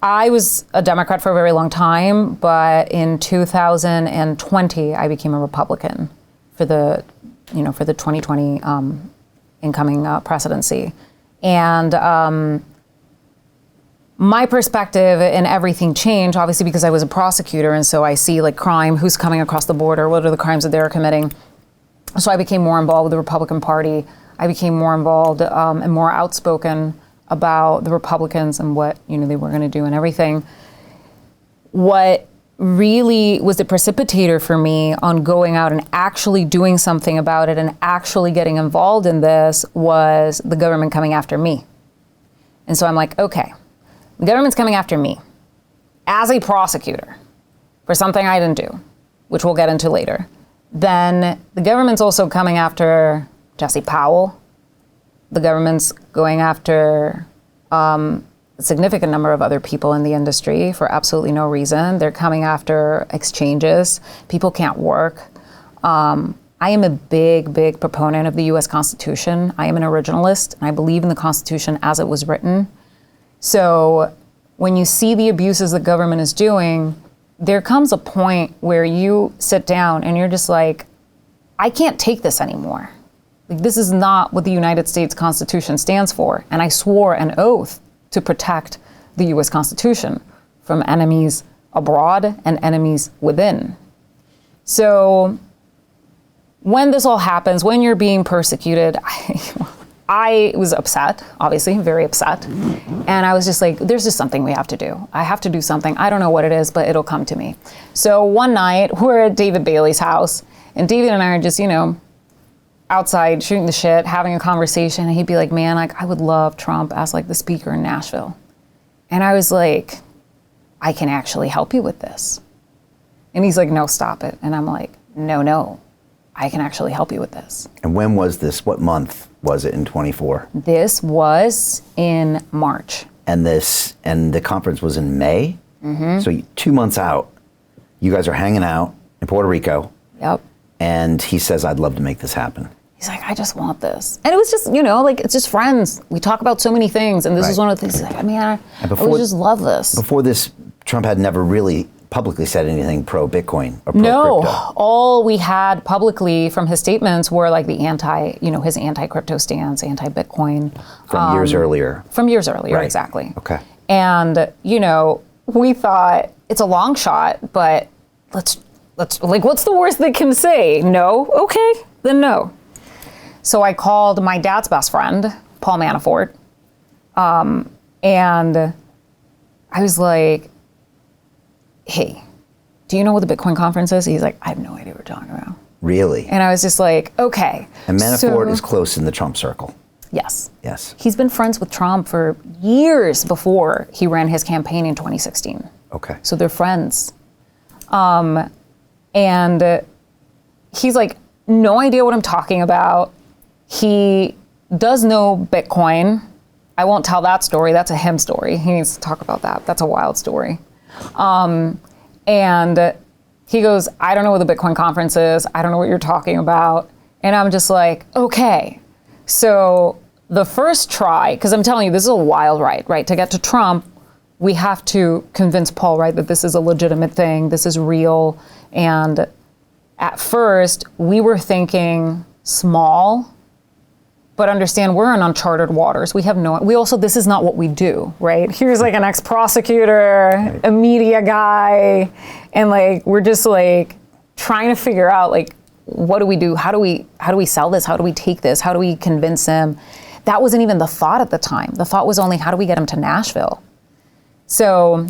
I was a Democrat for a very long time, but in 2020, I became a Republican for the 2020 incoming presidency. And my perspective and everything changed, obviously, because I was a prosecutor. And so I see like crime, who's coming across the border, what are the crimes that they're committing. So I became more involved with the Republican Party. I became more involved and more outspoken about the Republicans and what they were going to do and everything. What really was the precipitator for me on going out and actually doing something about it and actually getting involved in this was the government coming after me. And so I'm like, okay, the government's coming after me as a prosecutor for something I didn't do, which we'll get into later. Then the government's also coming after Jesse Powell. The government's going after a significant number of other people in the industry for absolutely no reason. They're coming after exchanges. People can't work. I am a big, big proponent of the U.S. Constitution. I am an originalist, and I believe in the Constitution as it was written. So when you see the abuses the government is doing, there comes a point where you sit down and you're just like, I can't take this anymore. Like, this is not what the United States Constitution stands for. And I swore an oath to protect the U.S. Constitution from enemies abroad and enemies within. So when this all happens, when you're being persecuted, I was upset, obviously, very upset. And I was just like, there's just something we have to do. I have to do something. I don't know what it is, but it'll come to me. So one night, we're at David Bailey's house, and David and I are just, outside shooting the shit, having a conversation, and he'd be like, man, like, I would love Trump as like the speaker in Nashville. And I was like, I can actually help you with this. And he's like, no, stop it. And I'm like, no, I can actually help you with this. And when was this? What month was it in 24? This was in March. And the conference was in May? Mm-hmm. So 2 months out, you guys are hanging out in Puerto Rico. Yep. And he says, I'd love to make this happen. He's like, I just want this. And it was just, like, it's just friends. We talk about so many things. And this is one of the things, he's like, I would just love this. Before this, Trump had never really publicly said anything pro-Bitcoin or pro-crypto. No, all we had publicly from his statements were like the his anti-crypto stance, anti-Bitcoin. From years earlier. From years earlier, right. Exactly. Okay. And, we thought it's a long shot, but let's like, what's the worst they can say? No? Okay, then no. So I called my dad's best friend, Paul Manafort, and I was like, hey, do you know what the Bitcoin conference is? He's like, I have no idea what you're talking about. Really? And I was just like, okay. And Manafort is close in the Trump circle. Yes. Yes. He's been friends with Trump for years before he ran his campaign in 2016. Okay. So they're friends. And he's like, no idea what I'm talking about. He does know Bitcoin. I won't tell that story. That's a him story. He needs to talk about that. That's a wild story. And he goes, I don't know what the Bitcoin conference is. I don't know what you're talking about. And I'm just like, okay. So the first try, because I'm telling you, this is a wild ride, right? To get to Trump, we have to convince Paul, right, that this is a legitimate thing. This is real. And at first, we were thinking small, but understand we're in uncharted waters. We also, this is not what we do, right? Here's like an ex-prosecutor, a media guy, and like, we're just like trying to figure out like, what do we do? How do we sell this? How do we take this? How do we convince him? That wasn't even the thought at the time. The thought was only, how do we get him to Nashville? So.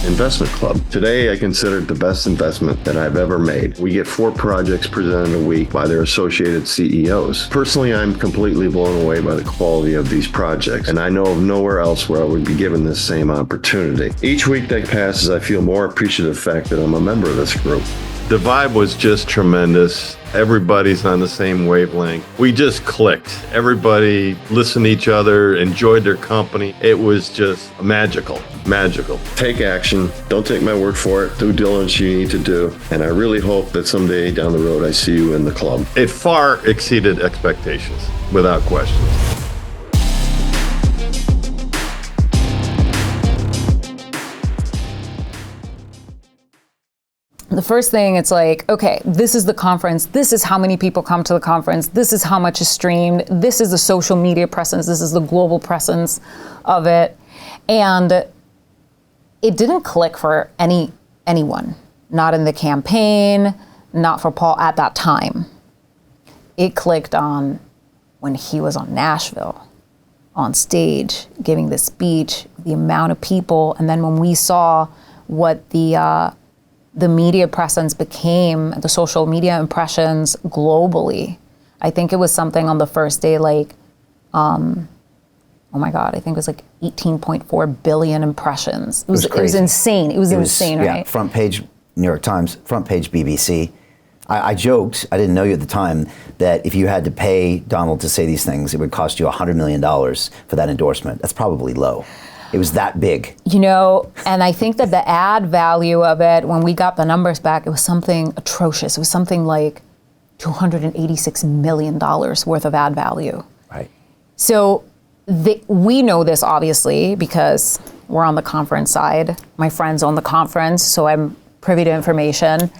Investment Club. Today, I consider it the best investment that I've ever made. We get 4 projects presented a week by their associated CEOs. Personally, I'm completely blown away by the quality of these projects, and I know of nowhere else where I would be given this same opportunity. Each week that passes, I feel more appreciative of the fact that I'm a member of this group. The vibe was just tremendous. Everybody's on the same wavelength. We just clicked. Everybody listened to each other, enjoyed their company. It was just magical. Take action. Don't take my word for it. Due diligence you need to do. And I really hope that someday down the road I see you in the club. It far exceeded expectations, without question. the first thing, it's like, okay, this is the conference. This is how many people come to the conference. This is how much is streamed. This is the social media presence. This is the global presence of it. And it didn't click for anyone, not in the campaign, not for Paul at that time. It clicked on when he was on Nashville, on stage, giving the speech, the amount of people. And then when we saw what the media presence became, the social media impressions globally. I think it was something on the first day, like, oh my God, I think it was like 18.4 billion impressions. It was insane. It was insane, right? Yeah, front page New York Times, front page BBC. I joked, I didn't know you at the time, that if you had to pay Donald to say these things, it would cost you $100 million for that endorsement. That's probably low. It was that big. And I think that the ad value of it, when we got the numbers back, it was something atrocious. It was something like $286 million worth of ad value. Right. So we know this, obviously, because we're on the conference side. My friend's on the conference, so I'm privy to information.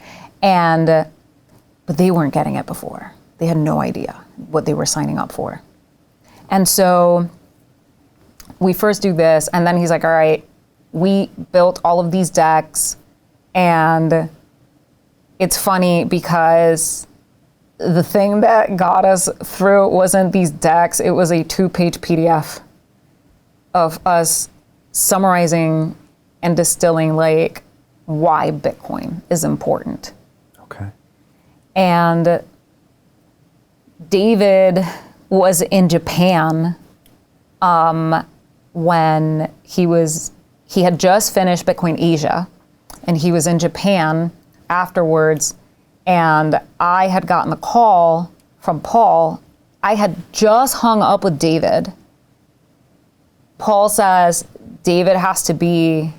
But they weren't getting it before. They had no idea what they were signing up for. And so we first do this, and then he's like, all right, we built all of these decks, and it's funny because the thing that got us through wasn't these decks, it was a 2-page PDF of us summarizing and distilling like why Bitcoin is important. Okay. And David was in Japan when he had just finished Bitcoin Asia, and he was in Japan afterwards, and I had gotten a call from Paul. I had just hung up with David. Paul says David has to meet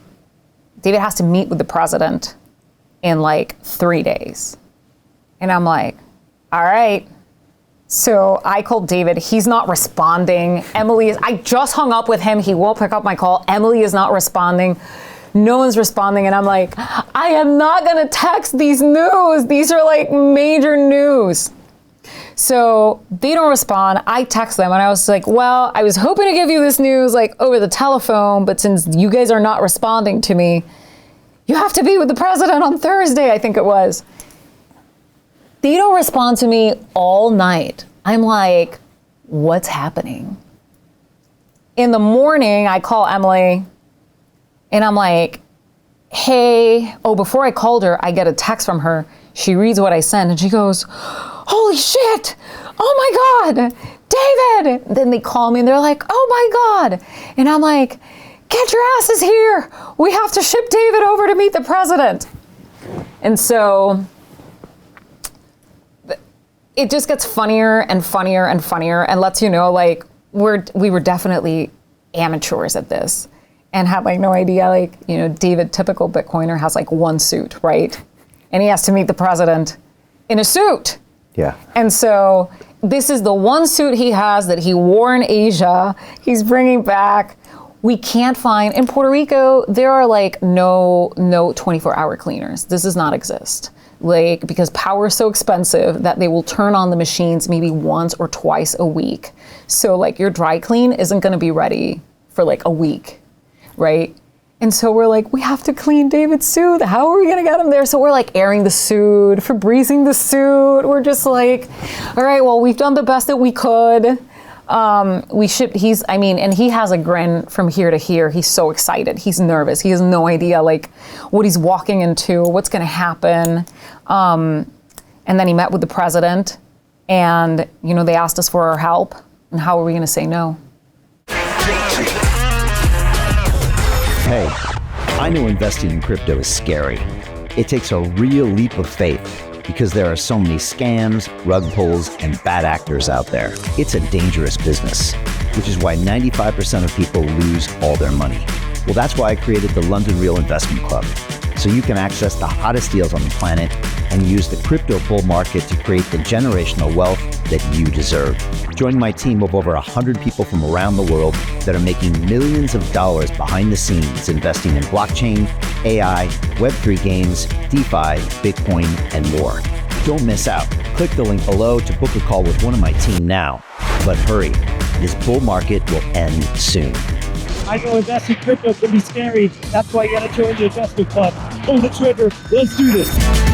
with the president in like 3 days. And I'm like, all right. So I called David. He's not responding. I just hung up with him. He won't pick up my call. Emily is not responding. No one's responding. And I'm like, I am not going to text these news. These are like major news. So they don't respond. I text them and I was like, well, I was hoping to give you this news like over the telephone, but since you guys are not responding to me, you have to be with the president on Thursday, I think it was. They don't respond to me all night. I'm like, what's happening? In the morning, I call Emily and I'm like, hey, before I called her, I get a text from her. She reads what I sent and she goes, holy shit, oh my God, David. Then they call me and they're like, oh my God. And I'm like, get your asses here. We have to ship David over to meet the president. And so it just gets funnier and funnier and funnier and lets you know, like, we were definitely amateurs at this and had like no idea, like, you know, David, typical Bitcoiner, has like one suit, right? And he has to meet the president in a suit. Yeah. And so this is the one suit he has that he wore in Asia. He's bringing back. We can't find, in Puerto Rico, there are like no 24-hour cleaners. This does not exist. Like, because power is so expensive that they will turn on the machines maybe once or twice a week. So like your dry clean isn't going to be ready for like a week, right? And so we're like, we have to clean David's suit. How are we going to get him there? So we're like airing the suit, Febrezing the suit. We're just like, all right, well, we've done the best that we could. And he has a grin from here to here. He's so excited. He's nervous. He has no idea like what he's walking into, what's going to happen. And then he met with the president and, you know, they asked us for our help. And how are we going to say no? Hey, I know investing in crypto is scary. It takes a real leap of faith because there are so many scams, rug pulls, and bad actors out there. It's a dangerous business, which is why 95% of people lose all their money. Well, that's why I created the London Real Investment Club, so you can access the hottest deals on the planet and use the crypto bull market to create the generational wealth that you deserve. Join my team of over 100 people from around the world that are making millions of dollars behind the scenes investing in blockchain, AI, Web3 games, DeFi, Bitcoin, and more. Don't miss out. Click the link below to book a call with one of my team now. But hurry, this bull market will end soon. I know investing in crypto can be scary. That's why you gotta join the investment club. Pull the trigger. Let's do this.